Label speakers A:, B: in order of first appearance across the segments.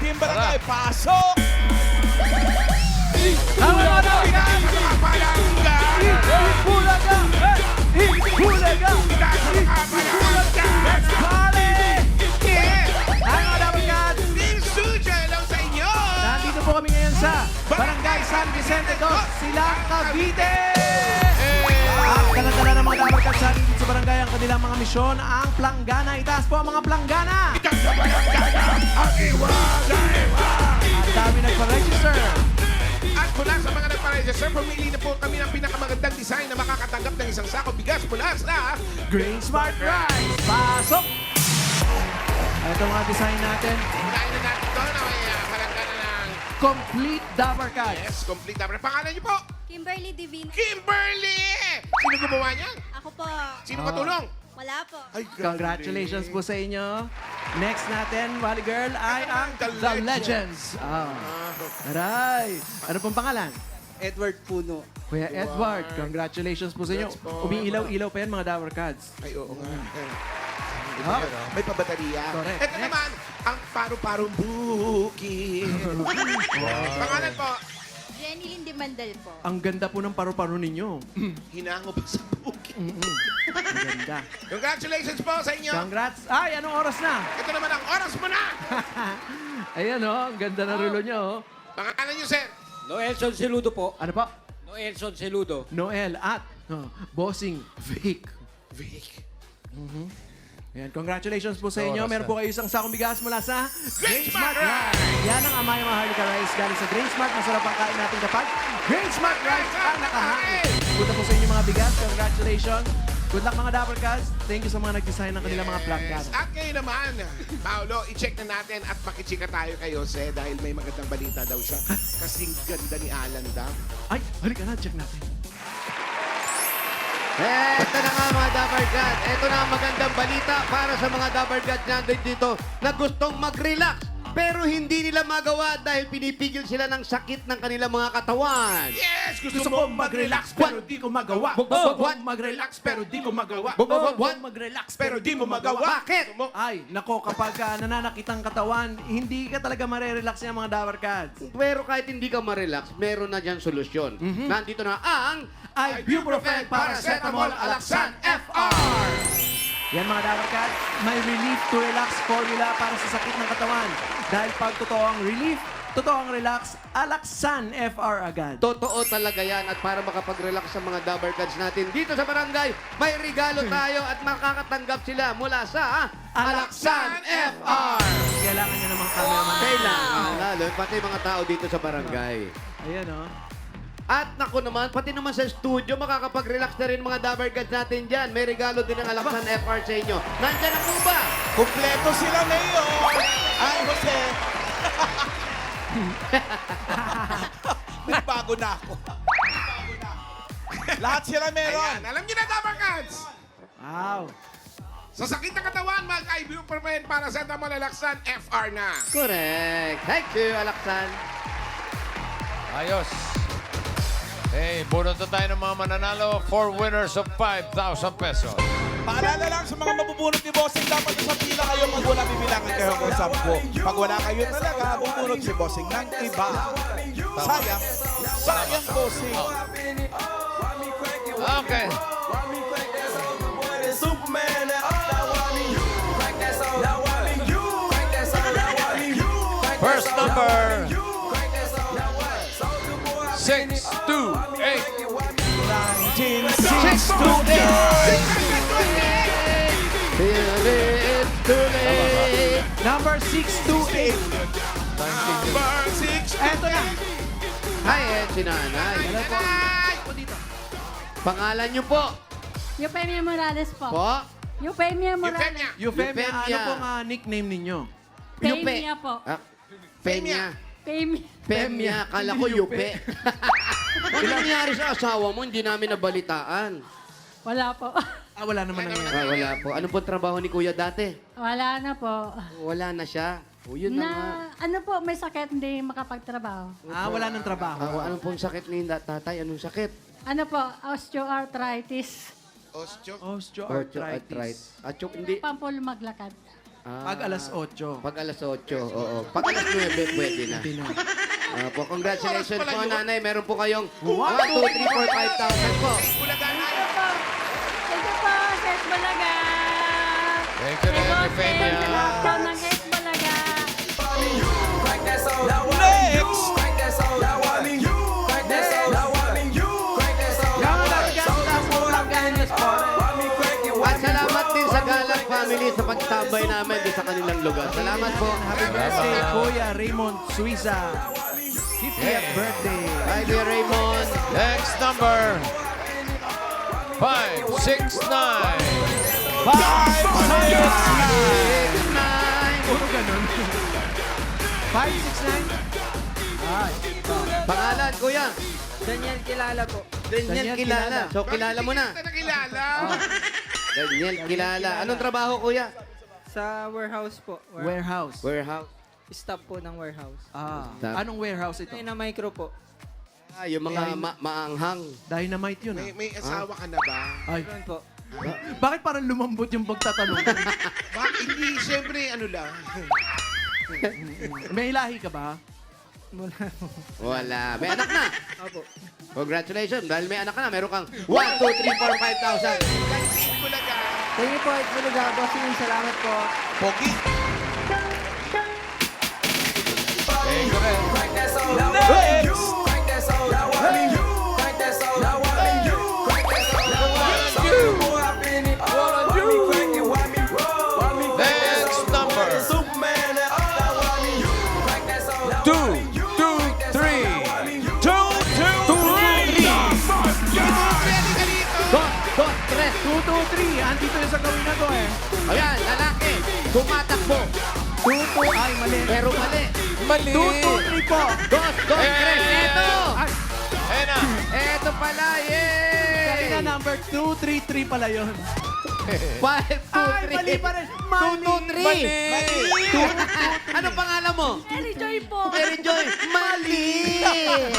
A: Team Barangay, pasok!
B: Ang mga Bulaga! Bulaga! Let's party! Ang mga dapat
C: Team Suja, hello sa inyo!
B: nandito po kami ngayon sa Barangay San Vicente Dos, Silang Cavite! At dala-dala ng mga dapat sa atin dito sa barangay ang kanilang mga misyon, ang planggana. Itaas po ang mga planggana!
C: Ikan sa barangay ang iwa!
B: Ang dami nagpa-register.
C: At mula sa mga nagpa-register, pumili na po kami ng pinakamagandang design na makakatanggap ng isang sako bigas mula sa
B: Grain Smart Rice. Pasok! Ito ang mga design natin.
C: Unahin na natin ito na may palanggan ng
B: Complete Dabber Cards.
C: yes, complete number. Pangalan niyo po?
D: Kimberly Divina.
C: Kimberly! Sino gumawa niyan?
D: Ako po.
C: Sino katulong?
D: Wala po.
C: Ay,
B: Congratulations po sa inyo. Next natin, Wally Girl, ay ang The Legends. Aray. Ano pong pangalan?
A: Edward Puno.
B: Kuya Edward, congratulations po sa inyo.
C: Congrats po.
B: Umiilaw-ilaw pa yan mga Dabber Cards.
C: Ay, oo nga.
B: Ah.
C: May pabaterya.
B: Correct.
C: Ito
B: Next.
C: naman, ang paru-parong bukid. Pangalan po,
D: Jenny Lynn Mandal po.
B: Ang ganda po ng paru-paro ninyo.
C: hinango pa sa bukid.
B: Ang ganda.
C: Congratulations po sa inyo.
B: Congrats. Ay, anong oras na?
C: Ito naman ang oras mo na.
B: Ayan ang ganda na relo niya
C: Pangalan niyo, sir.
E: Noelson Seludo po.
B: Ano po?
E: Noelson Seludo.
B: Noel at Bossing Vic.
C: Vic.
B: Ayan, congratulations po sa inyo. Meron po kayo isang sakong bigas mula sa
C: Grain Smart Rice!
B: Yan ang Amaya Maharlika Rice galing sa Grain Smart. Masarap ang kain natin kapag Grain Smart Rice ang nakahain. Punta po sa inyo mga bigas. Congratulations. Good luck mga Dapper Cats. Thank you sa mga nag-design ng kanilang mga planggan.
C: At kayo naman, Paolo, i-check na natin at makichika tayo kay Jose dahil may magandang balita daw siya. Kasing ganda ni Alan daw.
B: Ay, halika na. Check natin.
E: Eto na nga mga Dabber Gods. Eto na ang magandang balita para sa mga Dabber Gods nandun dito na gustong mag-relax. Pero hindi nila magawa dahil pinipigil sila ng sakit ng kanilang mga katawan.
C: Yes!
B: Gusto kong mag-relax pero di ko magawa.
E: What?
B: What? Mag-relax pero di ko magawa.
E: What?
B: Mag-relax
C: Pero di mo magawa.
E: Bakit?
B: Ay, nako, kapag nananakit ang katawan, hindi ka talaga marerelax yung mga Dabber Cats.
E: Pero kahit hindi ka ma-relax, meron na dyan solusyon. Nandito na ang
B: Ibuprofen Paracetamol Alaxan FR. Yan mga Dabber Cats, may relief to relax formula para sa sakit ng katawan. Dahil pag totoo ang relief, totoo ang relax, Alaxan FR agad.
E: Totoo talaga yan at para makapag-relax sa mga Dabber Gods natin dito sa barangay, may regalo tayo at makakatanggap sila mula sa Alaxan FR.
B: Kailangan niya namang cameraman.
E: Kailangan, lalo, pati mga tao dito sa barangay.
B: Ayan o.
E: At naku naman, pati naman sa studio, makakapag-relax na rin mga Dabber Gods natin dyan. May regalo din ang Alaxan FR sa inyo. Nandyan na po ba?
A: Kumpleto sila ngayon. Ay, Jose. Nagbago na ako. Lahat sila meron.
C: Ayan, alam niyo na, Dabber Cats!
B: Wow.
C: Sa sakit ng katawan, mag-Ibuprofen Paracetamol Alaxan FR na.
E: Correct. Thank you, Alaxan.
F: Ayos. Hey, bunot na tayo ng mga mananalo. 4 winners of 5,000 pesos.
A: Paalala lang sa mga mabubunot ni Bossing, dapat sa pila kayo pag wala bibilangan kayo hanggang 10. Pag wala kayo talaga, bubunot si Bossing ng iba. Sayang. Sayang, Bossing.
F: Okay. First number. 628.
B: 1968. Number 628.
C: Number 6.
B: Eto na.
E: Hi, si Nanay.
B: Hello po.
C: Ay!
E: Pangalan niyo po?
G: Eufemia Morales po.
E: Po?
G: Eufemia Morales.
C: Eufemia.
B: Eufemia,
E: Eufemia.
B: ano pong nickname ninyo?
G: Femia po.
E: Ah, Femia.
G: Femia.
E: Femia. Kala ko Yupe. Ano nangyari sa asawa mo? Hindi namin nabalitaan.
G: Wala po.
B: Ah, wala naman nangyari.
E: Ah, wala po. Ano po trabaho ni Kuya dati?
G: Wala na po.
E: Wala na siya. O, yun na nga.
G: Ano po, may sakit, hindi makapagtrabaho.
B: Ah, wala ng trabaho.
E: Ah, anong pong sakit ni tatay? Anong sakit?
G: Ano po, osteoarthritis.
C: Ostyo.
B: Osteoarthritis.
E: At yung hindi.
G: Pampol maglakad.
B: Pag alas 8.
E: Pag alas 8, oo. Pag alas 9, pwede na.
B: Hindi na.
E: Po, congratulations
C: Oras pala
E: po,
C: yun.
E: nanay. Meron po kayong 1, 2, 3, 4, 5,000 po.
C: Bulaga na.
G: Thank you po, Ses Balaga.
F: Thank you, Nanay Peña.
G: Sa lahat po ng Ses Balaga.
A: Next!
E: At salamat din sa Galang family sa pagtambay namin din sa kanilang lugar. Salamat po.
B: Happy birthday, Kuya Raymond Suiza. 50th birthday.
E: Hi, dear Raymond.
F: Next number, 569.
B: 569. Puro ganun. 569. Ay.
E: Pangalan, kuya.
H: Daniel kilala po.
E: Daniel
B: Daniel
E: kilala.
B: kilala.
E: So, kilala mo na.
C: Bakit hindi kita nakilala?
E: Daniel kilala. Anong trabaho, kuya?
H: Sa warehouse po.
B: Warehouse.
E: Warehouse.
H: Staff po ng warehouse.
B: Anong warehouse ito?
H: Ay, na micro po.
E: Yung mga maanghang.
B: Dynamite yun,
C: May asawa ka na ba?
B: Ay.
H: Meron po.
B: Bakit parang lumambot yung pagtatanong?
C: Bakit hindi? Siyempre, ano lang.
B: May ilahi ka ba?
E: Wala. May anak na.
H: Opo.
E: Congratulations. Dahil may anak ka na, meron kang 1, 2, 3, 4, 5,000.
C: Bulaga.
H: Thank you po, Ed Buluga. Bossing, salamat po.
A: Pogi.
F: Thank you rin.
A: Next!
F: Next number, 223.
B: 223. Andito yung sa gawin na to eh.
E: Ayan, lalaki. Tumatakbo.
B: 22. Ay, mali.
E: Pero mali.
F: Mali.
B: 223 po.
E: 2, 2, 3. Eto.
B: Ay,
F: Ayan na.
E: Eto pala. Yay!
B: kanina number 233 pala yun.
E: 5, 2, 3.
B: Ay, mali pa rin. Mali.
E: 2, 3. Anong pangalan mo?
G: Mary Joy po.
E: Mary Joy. Mali.
C: 5,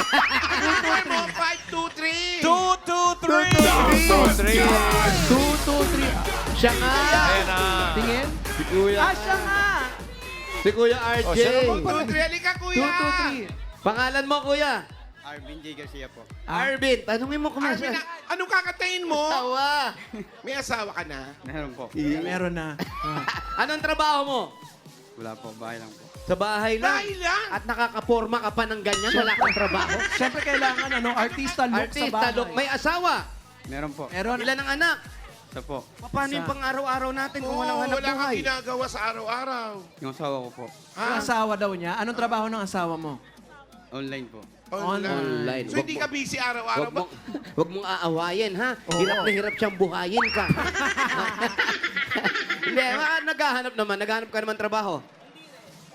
C: 2, 3.
A: 223.
B: 223.
E: Siya nga.
F: Ayan na.
B: Tingin.
E: Si Kuya.
B: Ah, siya nga.
E: Si Kuya RJ.
F: Oh, siya naman
C: 2, 3. Halika, kuya.
B: 223.
E: Pangalan mo, Kuya?
H: Arvin J. Garcia po.
E: Arvin. Tanungin mo kung
C: Arvin,
E: nasa.
C: anong kakatayin mo?
E: Tawa.
C: May asawa ka na?
H: Meron po.
B: Meron na.
E: Anong trabaho mo?
H: Wala po, bahay lang po.
E: Sa bahay lang.
C: Bahay lang?
E: At nakakaporma ka pa ng ganyan, wala kang trabaho.
B: Siyempre kailangan artista look sa
E: Artista,
B: bahay.
E: look, may asawa.
H: Meron po.
B: Meron.
E: Ilan ang anak?
H: Ito po.
E: Paano yung pang araw-araw natin kung walang hanap
C: wala kang
E: buhay?
C: ginagawa sa araw-araw.
H: Yung asawa ko po.
B: Yung asawa daw niya. Anong trabaho ng asawa mo?
H: Online po.
E: Online.
C: So hindi ka busy araw-araw.
E: Wag mong aawayin, ha? Hirap na hirap siyang buhayin ka. Hindi, naghahanap naman. Naghahanap ka naman trabaho.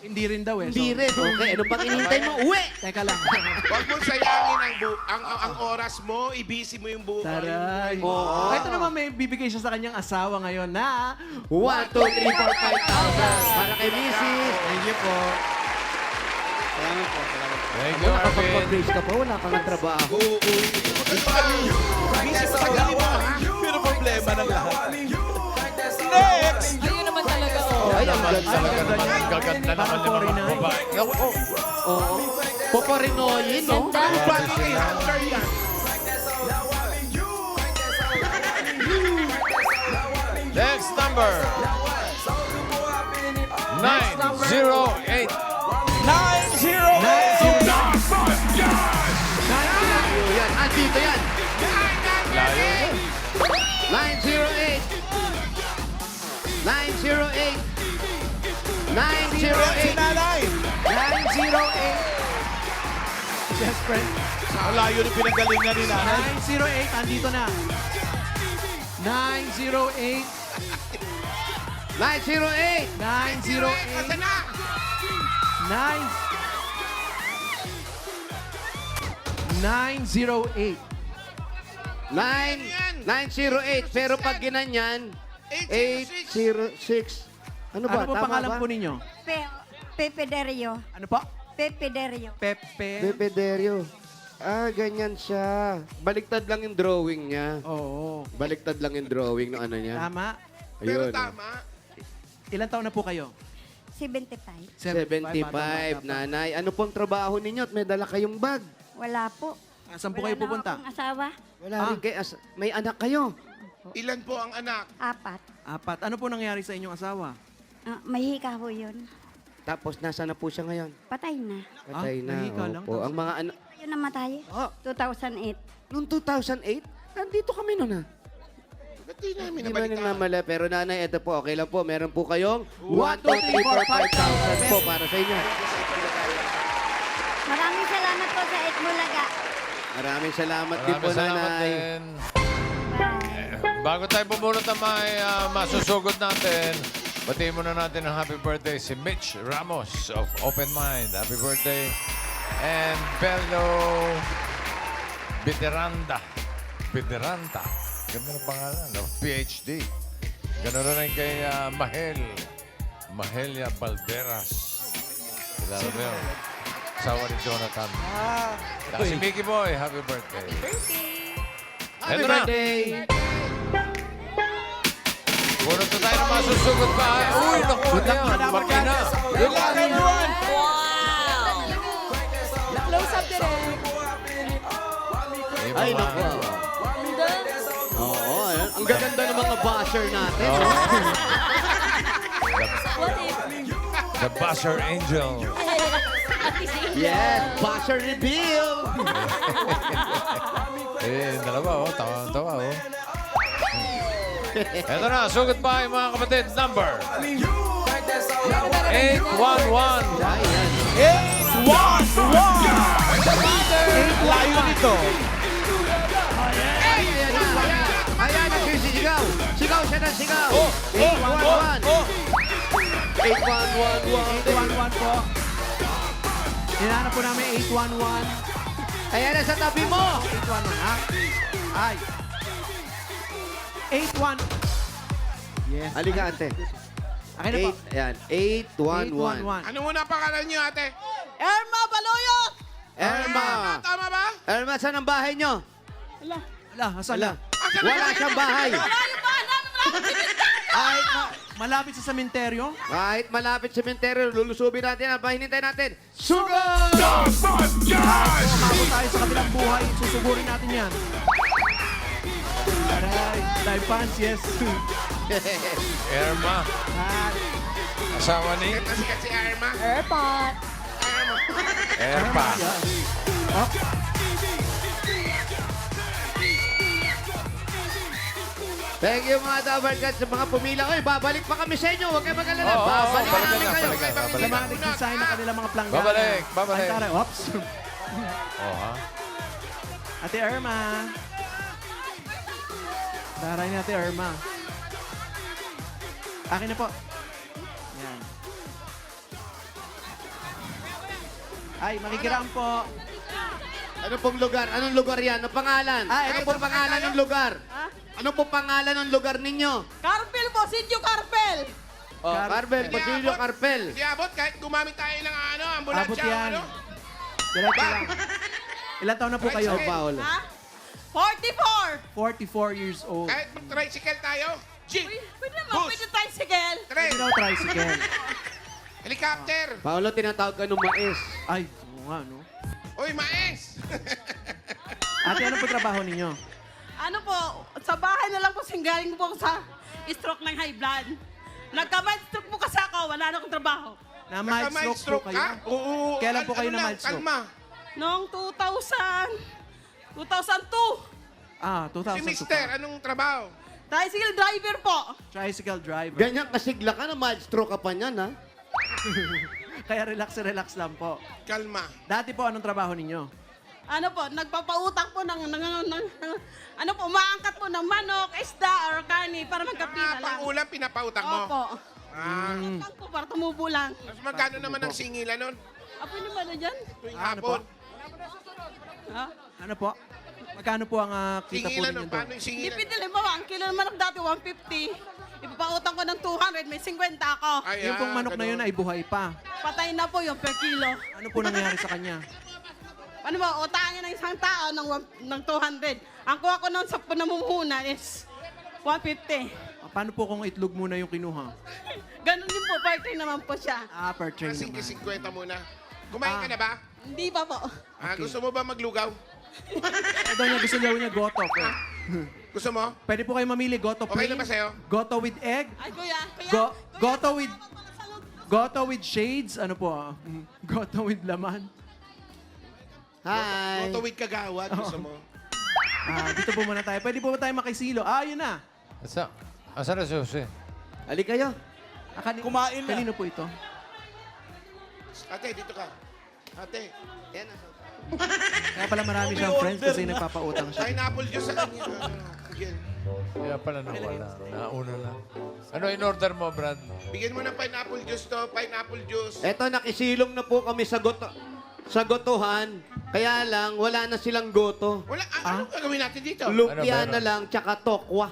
B: Hindi rin daw eh.
E: Hindi rin. Okay, ano pang inintay mo? Uwi!
B: Teka lang.
C: Huwag mong sayangin ang oras mo, ibisi mo yung buhay.
B: Taray.
E: Oo.
B: Ito naman may bibigay siya sa kanyang asawa ngayon na
E: 1, 2, 3, 4, 5,000. Para kay Mrs.
H: Thank you po. Salamat po. Salamat po.
F: Thank you, Arvin.
E: Nakapag-praise ka pa, wala kang trabaho.
C: Busy sa tagali mo, ha?
A: Pero problema ng lahat. Next!
H: Ayun naman talaga, oh.
E: Ay, ang
F: Talaga
E: ganda.
F: naman, ang gaganda naman ng mga babae. Ako,
E: Oo. Poporinoyin, no?
C: Bakit kay Hunter yan?
F: next number, 908.
A: 908!
E: Yan, andito yan.
F: Layo.
E: 908. 908. 908.
A: Sinanay!
B: 908. Best friend.
A: Ang layo ng pinagalingan ni nanay.
B: 908. Andito na. 908.
E: 908.
B: 908.
C: Asa na?
B: 908.
E: 908. Pero pag ginanyan, 806. Ano ba?
B: Ano po
E: Tama
B: pangalan
E: ba?
B: po ninyo?
G: Pepe Derio.
B: Ano po?
G: Pepe Derio.
B: Pepe.
E: Bebederio. Ah, ganyan siya. Baliktad lang yung drawing niya.
B: Oo.
E: Baliktad lang yung drawing ng ano niya.
B: Tama.
C: Pero
E: Ayun.
C: tama.
B: Ilan taon na po kayo?
G: 75.
E: 75, nanay. Ano pong trabaho ninyo at may dala kayong bag?
G: Wala po.
B: Saan po kayo
G: Wala na
B: pupunta?
G: akong asawa.
E: Wala rin kayo. May anak kayo.
C: Ilan po ang anak?
G: 4.
B: 4. Ano po nangyari sa inyong asawa?
G: May hika ho yun.
E: Tapos nasa na po siya ngayon?
G: Patay na.
E: Patay na.
B: nahika lang.
E: Opo. Ang mga anak...
G: Yun namatay.
E: Oh,
G: 2008.
E: noong 2008, nandito kami noon, ha?
C: Ba't di namin
E: Hindi ba
C: nabalitaan?
E: namamala? Pero nanay, ito po, okay lang po. Meron po kayong 1, 2, 3, 4, 5,000 po para sa inyo.
G: Maraming salamat po sa Bulaga.
E: Maraming salamat din po,
F: Maraming salamat
E: nanay.
F: din. Bago tayo bumulot na may masusugod natin, batiin muna natin ang happy birthday si Mitch Ramos of Open Mind. Happy birthday. And Bello Biteranda. Ganda ng pangalan, no? PhD. Ganoon rin kay Mahelia Balderas. Kilala mo yun? Asawa ni Jonathan. Saka si Mickey Boy, happy birthday.
E: Happy
F: Eto na.
E: birthday!
F: Puro to tayo na masusugod pa. Uy, naku, yan. Makina.
A: Good luck, everyone!
E: Ay, naku. Oo, ayan. Ang gaganda ng mga basher natin.
F: The Basher Angel.
E: Yes, basher reveal!
F: Dalawa, oh. Tawa-tawa, oh. Eto na, sugod pa yung mga kapatid. Number 811.
E: Ayan.
A: 8 layo nito.
E: Ayan na, ayan. Ayan na, sigaw. Sigaw siya na, sigaw. 811.
B: 811 po. Hinahanap po namin 811.
E: Ayan na sa tabi mo.
B: 811, ha? Ay. 81. Yes.
E: Halika, ate.
B: Akin na po.
E: Ayan, 811.
B: 811.
C: Ano muna pangalan niyo, ate?
E: Erma!
C: Tama ba?
E: Erma, saan ang bahay nyo?
B: Ala, asan na?
E: Wala siyang bahay.
B: Malapit sa sementeryo.
E: Kahit malapit sa sementeryo, lulusubin natin at hinintay natin. Sugod!
B: Umabot tayo sa kabilang buhay. Susugurin natin yan. Aray, live fans, yes.
F: Irma. Asawa ni
C: Sikat si Irma.
G: Airpot.
F: Erpa.
E: Thank you mga Dabarkad sa mga pumila. Oy, babalik pa kami sa inyo. Huwag kayo mag-alala.
F: Oo,
E: Babalik pa
F: balikan
E: namin
F: na,
E: kayo.
F: balikan na,
B: Sa
F: balikan.
B: mga nag-design na kanilang mga planggana.
F: Babalik.
B: Ay, taray. Oops.
F: Oh, ha?
B: Ate Irma. Taray ni Ate Irma. Akin na po. Yan. Ay, makikiraan po.
E: Ano pong lugar? Anong lugar yan? Anong pangalan? Ano pong pangalan ng lugar? Ano pong pangalan ng lugar ninyo?
I: Carpel po, Sidyo Carpel.
E: Oh, Carvel, Pasilio, Carpel.
C: Hindi abot kahit gumamit tayo ng
B: Abot
C: ambulansya.
B: yan.
C: Ano?
B: Diretso lang. Ilan taon na po kayo?
E: Paul.
I: Ha? 44.
B: 44 years old.
C: Kahit mag-tricycle tayo. Jeep,
I: Pwede naman,
C: Bus.
I: pwede tricycle.
C: tren,
B: Hindi daw tricycle.
C: helicopter.
E: Paolo, tinatawag ka ng mais.
B: Ay, oo nga, no?
C: Uy, mais!
B: Ate, ano po trabaho ninyo?
I: Ano po, sa bahay na lang po singgaling po ako sa stroke ng high blood. Nagka-mild stroke po kasi ako, wala na akong trabaho.
B: Na mild
C: Naka-mild
B: stroke po kayo?
C: ka? Oo.
B: Kailan po kayo na
C: lang,
B: mild stroke?
C: Kalma.
I: Noong 2002.
B: Ah,
C: Si
B: 2002
C: Mister,
B: pa.
C: anong trabaho?
I: Tricycle driver po.
B: Tricycle driver.
E: Ganyan kasigla ka na mild stroke ka pa niyan, ha?
B: Kaya relax lang po.
C: Kalma.
B: Dati po, anong trabaho ninyo?
I: Ano po, nagpapautang po ano po, umaangkat po ng manok, isda, or kani para magkapira lang.
C: Pang-ulam, pinapautang mo.
I: Opo.
C: Ah.
I: Utang po para tumubo lang.
C: Mas magkano naman ang singilan nun?
I: Apo naman na dyan.
C: Tuwing
B: Ano po?
C: hapon.
I: Ha?
B: Ano po? Magkano po ang kita po
C: Singilan
B: ninyo
C: nun,
B: doon?
C: paano yung singilan?
I: Dipindi lang ba, ang kilo ng manok dati 150. Ipapautang ko ng 200, may 50 ako.
C: Ay,
B: Yung pong manok na yun ay buhay pa.
I: Patay na po yung per kilo.
B: Ano po nangyari sa kanya?
I: Ano ba, utangin ng isang tao ng 200. Ang kuha ko ng sa namumuhunan is 150.
B: Paano po kung itlog muna yung kinuha?
I: Ganun din po, part time naman po siya.
B: Per tray naman.
C: 50 muna. Kumain ka na ba?
I: Hindi pa po.
C: Gusto mo ba maglugaw?
B: Gusto daw niya goto.
C: Gusto mo?
B: Pwede po kayo mamili, goto
C: Okay
B: plain,
C: na ba sa'yo?
B: goto with egg,
I: Ay, kuya.
B: goto with shades, ano po, goto with laman.
E: Hi.
C: Tutuwid kagawad. Gusto mo?
B: Dito po muna tayo. Pwede po ba tayo makisilo? Yun na.
F: Asa na susi?
E: Ali kayo.
A: Kumain na.
B: Kanino po ito?
C: Ate, dito ka. Ate. Yan.
B: Kaya pala marami siyang friends kasi nagpapautang siya.
C: Pineapple juice sa kanya. Bigyan.
F: Kaya pala nawala. Nauna lang. Ano in-order mo, Brad?
C: Bigyan mo ng pineapple juice to. Pineapple juice.
E: Eto, nakisilong na po kami sa gotohan. Kaya lang, wala na silang goto.
C: Wala. Ano gagawin natin dito?
E: Lumpia
F: Ano,
E: na lang, tsaka tokwa.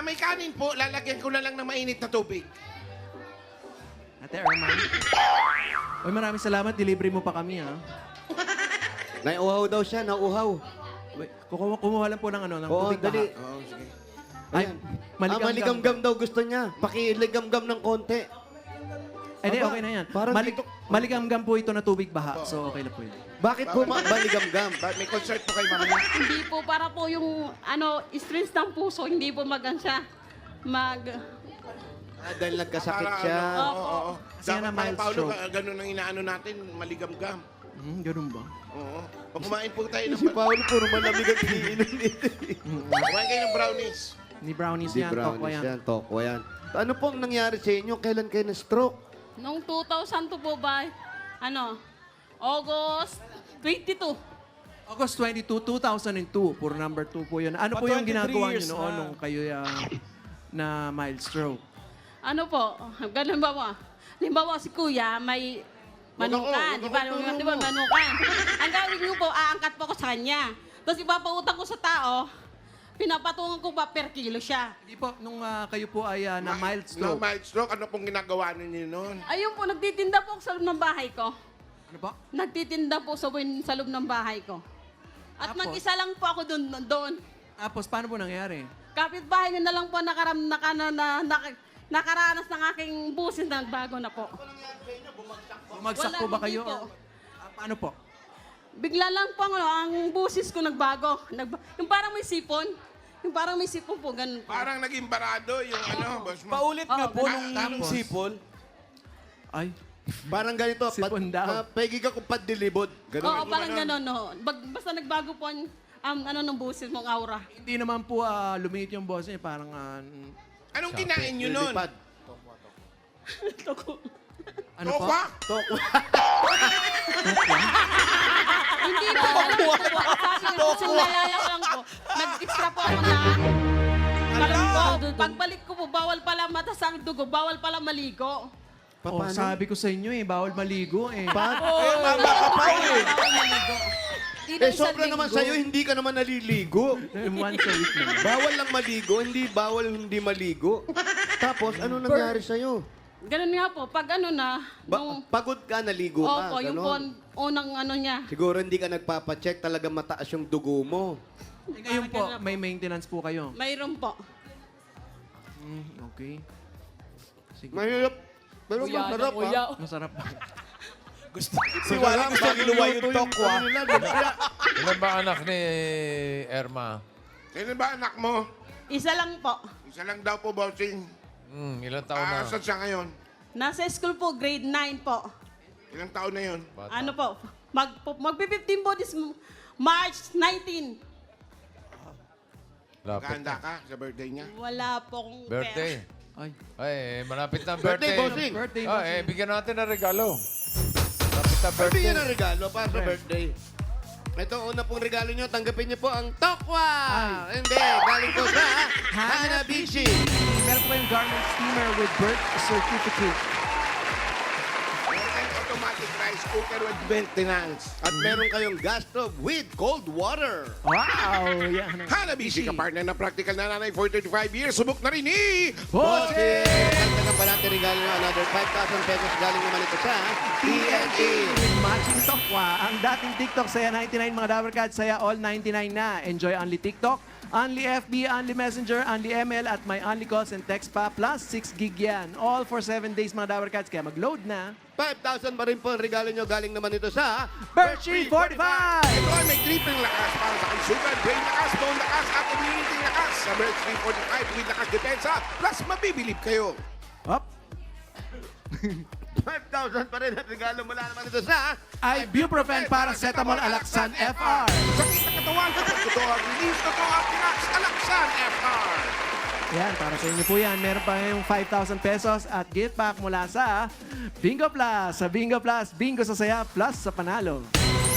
C: May kanin po. Lalagyan ko na lang ng mainit na tubig.
B: Ate Irma. Uy, maraming salamat. Delivery mo pa kami, ha?
E: Nauuhaw daw siya, nauuhaw.
B: Wait, kumuha lang po ng ano, ng
E: Oo,
B: tubig
E: dali.
B: baha.
C: Oo, sige.
B: Ay,
E: Maligamgam daw gusto niya. Pakiligamgam ng konti.
B: Ay, di, okay na yan.
E: Parang
B: Maligamgam po ito na tubig baha. So, okay na po yun.
E: Bakit po maligamgam?
C: May concert po kayo mamaya.
I: Hindi po para po yung stress ng puso, hindi po siya
E: Dahil nagkasakit siya.
C: Oo.
B: Kasi yan ang mild
C: Paulo,
B: stroke.
C: ganun ang inaano natin. Maligamgam.
B: Ganun ba?
C: Oo. Kumain po tayo ng...
E: Si Paolo puro malamig ang iniinom nito.
C: Kumain kayo ng brownies.
B: Ni brownies
E: Di
B: yan, tokwa
E: brownies
B: yan.
E: yan, tokwa yan. Ano pong nangyari sa inyo? Kailan kayo na-stroke?
I: Noong 2002 po ba, August 22.
B: August 22, 2002. Puro number 2 po yun. Ano po yung
A: 23
B: ginagawa niyo
A: years
B: noon
A: na.
B: nung kayo na mild stroke?
I: Ano po, ganun ba mo? Limbawa si kuya, may manukan. Di ba manukan? Ang gawin niyo po, aangkat po ko sa kanya. Tapos ipapautang ko sa tao, pinapatungan ko ba per kilo siya.
B: Hindi po, nung kayo po ay na mild
C: No,
B: stroke.
C: mild stroke. Ano pong ginagawa ninyo noon?
I: Ayun po, nagtitinda po ako sa loob ng bahay ko.
B: Ano po?
I: Nagtitinda po sa loob ng bahay ko. At
B: Tapos?
I: mag-isa lang po ako doon.
B: Tapos, paano po nangyari?
I: Kapitbahay niyo na lang po nakaranas ng aking busis na nagbago na po.
B: Bumagsak
I: Wala,
B: po ba
I: hindi
B: kayo?
I: po.
B: Paano po?
I: Bigla lang po ang busis ko nagbago. Yung parang may sipon. Yung parang may sipon po, ganun po.
C: Parang naging barado yung boss mo.
A: Paulit nga po
I: ganun.
A: nung sipol.
B: Ay,
E: Parang ganito.
B: Sipon daw.
E: Pegi ka kung padilibod. Ganun.
I: Oo, parang ganun, no. Basta nagbago po ang ng busis mong aura.
B: hindi naman po lumiit yung boss niya. Parang,
C: Anong kinain nyo noon?
E: Lilipad.
B: ano po?
C: Tokwa?
E: Tokwa.
I: Hindi po. Sabi ko, kasi nalala ko lang po. Nag-extra po ako na pagbalik ko po, bawal pala mata sa dugo, bawal pala maligo.
B: Oh, sabi ko sa inyo bawal maligo eh.
A: Kaya mama ka pa eh.
I: Bawal maligo.
E: Sobra naman sa'yo, hindi ka naman naliligo.
B: Once a week naman.
E: Bawal lang maligo, hindi bawal hindi maligo. Tapos, ano nangyari sa'yo?
I: Ganun nga po, pag nung,
E: Pagod ka, naligo ka.
I: opo, yung po,
E: ganon.
I: unang niya.
E: Siguro hindi ka nagpapacheck, talaga mataas yung dugo mo.
B: Ngayon po, may maintenance po kayo.
I: Mayroon po.
B: Okay. Sige.
E: Mahirap. Pero masarap ha.
B: Masarap ba?
A: Si Wally gusto giluwa yung tokwa.
F: Ilan ba anak ni Irma?
C: Sino ba anak mo?
I: Isa lang po.
C: Isa lang daw po, bossing.
F: Ilang taon na?
C: Asan siya ngayon?
I: Nasa school po, grade 9 po.
C: Ilang taon na yun?
F: Bata.
I: Ano po? Magpi-15 po this March 19.
F: Lapit
C: Ganda
F: na.
C: ka sa birthday niya?
I: Wala po akong
F: Birthday.
B: Ay.
F: Ay, malapit na ang
E: Birthday,
F: birthday.
E: bossing.
B: Birthday,
F: Bigyan natin ng regalo. Malapit na birthday.
E: Bigyan ng regalo para sa birthday. Ito, una pong regalo nyo, tanggapin nyo po ang Tokwa! Hindi, galing po sa Hanabishi.
B: Meron po kayong garment steamer with birth certificate.
C: Meron automatic rice cooker with maintenance.
E: At meron kayong gas stove with cold water.
B: Wow! Yan.
C: Hanabishi, kapartner na practical na nanay for 35 years. Subok na rin ni...
E: Bossing! Dagdagan pa natin regalo nyo, another 5,000 pesos galing naman ito sa TNT.
B: With matching tokwa, ang dating TikTok saya 99 mga Dabarkad, saya all 99 na. Enjoy only TikTok Only FB, only Messenger, only ML, at may only calls and text pa, plus 6 gig yan. All for 7 days mga Dabar Cats, kaya mag-load na.
E: 5,000 pa rin po ang regalo nyo. Galing naman ito sa
B: Birchie 45!
C: Ito ay may tripping lakas para sa kalusugan, brain lakas, bone lakas, at immunity lakas. Sa Birch 345 with lakas depensa, plus mabibilib kayo.
B: Up!
E: 5,000 pa rin ang regalo mula naman ito sa
B: Ibuprofen Paracetamol Alaxan FR.
C: Sakit na katawan, totoo ang release, totoo ang relax, Alaxan FR.
B: Yan, para sa inyo po yan. Meron pa yung 5,000 pesos at gift pack mula sa Bingo Plus. Sa Bingo Plus, bingo sa saya, plus sa panalo.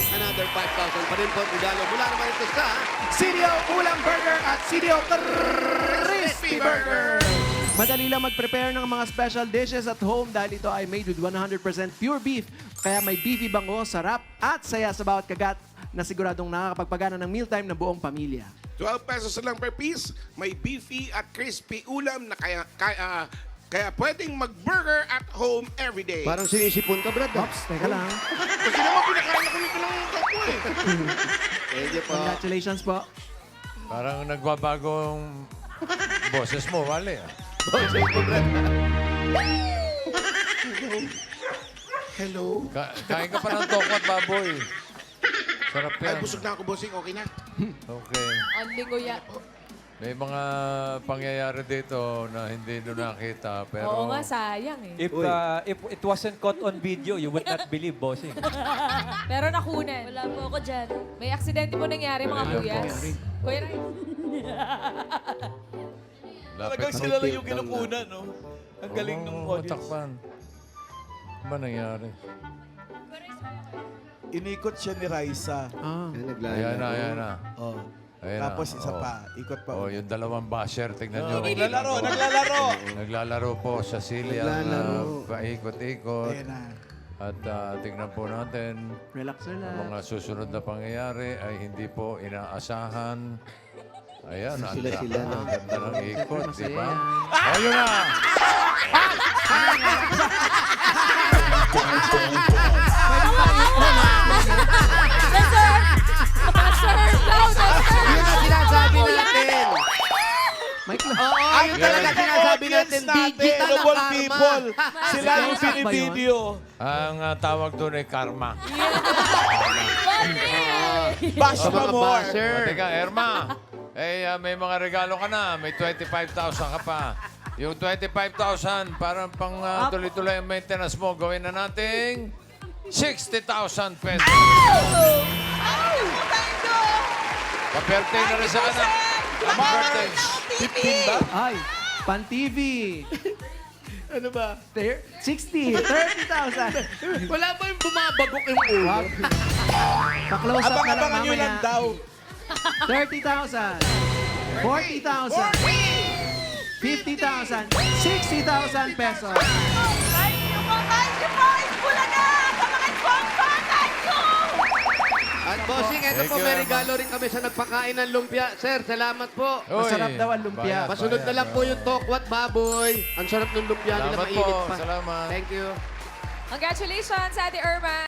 E: another 5,000 pa rin po ang regalo mula naman ito sa
B: CDO Ulam Burger at CDO Crispy Burger. Madali lang mag-prepare ng mga special dishes at home dahil ito ay made with 100% pure beef. Kaya may beefy bango, sarap at saya sa bawat kagat na siguradong nakakapagpagana ng mealtime ng buong pamilya.
C: 12 pesos lang per piece, may beefy at crispy ulam na kaya pwedeng mag-burger at home every day.
E: Parang sinisipon ka, Brad.
B: Ops, teka lang.
C: Kasi naman pinakain ko nito lang yung kapo eh.
E: Thank you po.
B: Congratulations po.
F: Parang nagbabagong boses mo, Wale.
C: Hello?
F: Kain ka pa ng tokwa at baboy. Sarap
C: Ay,
F: yan.
C: busog na ako, bossing. Okay na.
F: Okay.
I: Ang lingoya.
F: May mga pangyayari dito na hindi nyo nakita, pero...
J: Oo nga, sayang eh.
H: If it wasn't caught on video, you would not believe, bossing.
J: Pero nakunan.
G: Wala po ako dyan.
J: May aksidente po nangyari, mga
F: Ano
J: kuya.
F: po?
J: Kuya Ray.
F: Talagang
A: Sila lang yung kinukunan, no? Ang galing ng audience.
F: Takpan. Ano ba nangyari?
A: Inikot siya ni Raisa.
B: Ah.
F: Ayan na, ayan na.
A: Oh.
F: Ayan
A: Tapos
F: na.
A: isa
F: Oh.
A: pa. Ikot pa.
F: Oh, yung dalawang basher, tignan nyo.
A: Naglalaro.
F: Naglalaro po sa silya na
E: Naglalaro.
F: paikot-ikot.
A: Ayan na.
F: At tignan po natin,
B: Relax,
F: ang
B: relax.
F: mga susunod na pangyayari ay hindi po inaasahan. Ayan, ang
E: Sila-sila na.
F: ganda ng ikot, di ba?
B: Masaya.
F: Ayun na!
E: Yun ang sinasabi natin.
B: Mike lang.
E: Oo, yun talaga sinasabi natin. Digital na
A: noble
E: karma.
A: people. Sila yung
B: Sakto ba yun?
A: binivideo.
F: Ang tawag doon ay karma.
A: Bash
E: Sa
A: pa
E: mga
A: more.
E: basher.
F: O, teka, Erma, may mga regalo ka na. May 25,000 ka pa. Yung 25,000, parang pang tuloy-tuloy ang maintenance mo, gawin na nating 60,000 pesos. Pa-birthday na rin sa anak. Happy birthday.
A: 15 ba?
B: Ay, Pan TV.
A: Ano ba?
B: 60, 30,000.
E: Wala ba yung bumabagok yung ulo?
B: Wag. Pa-close up na lang
A: Abang-abangan nyo lang
B: mamaya.
A: daw.
B: 30,000. 40,000. 50,000. 60,000 pesos.
I: Thank you po, Bulaga! Sa mga sponsor, thank you!
E: At bossing, ito
F: Thank
E: po,
F: you,
E: may
F: Emma.
E: regalo rin kami sa nagpakain ng lumpia. Sir, salamat po.
B: Masarap
F: Uy,
B: daw ang lumpia.
F: bayad,
E: Masunod na lang po yung tokwat baboy. Ang sarap ng lumpia nila,
F: Salamat
E: mainit
F: po,
E: pa.
F: salamat.
E: Thank you.
J: Congratulations, Ate Irma.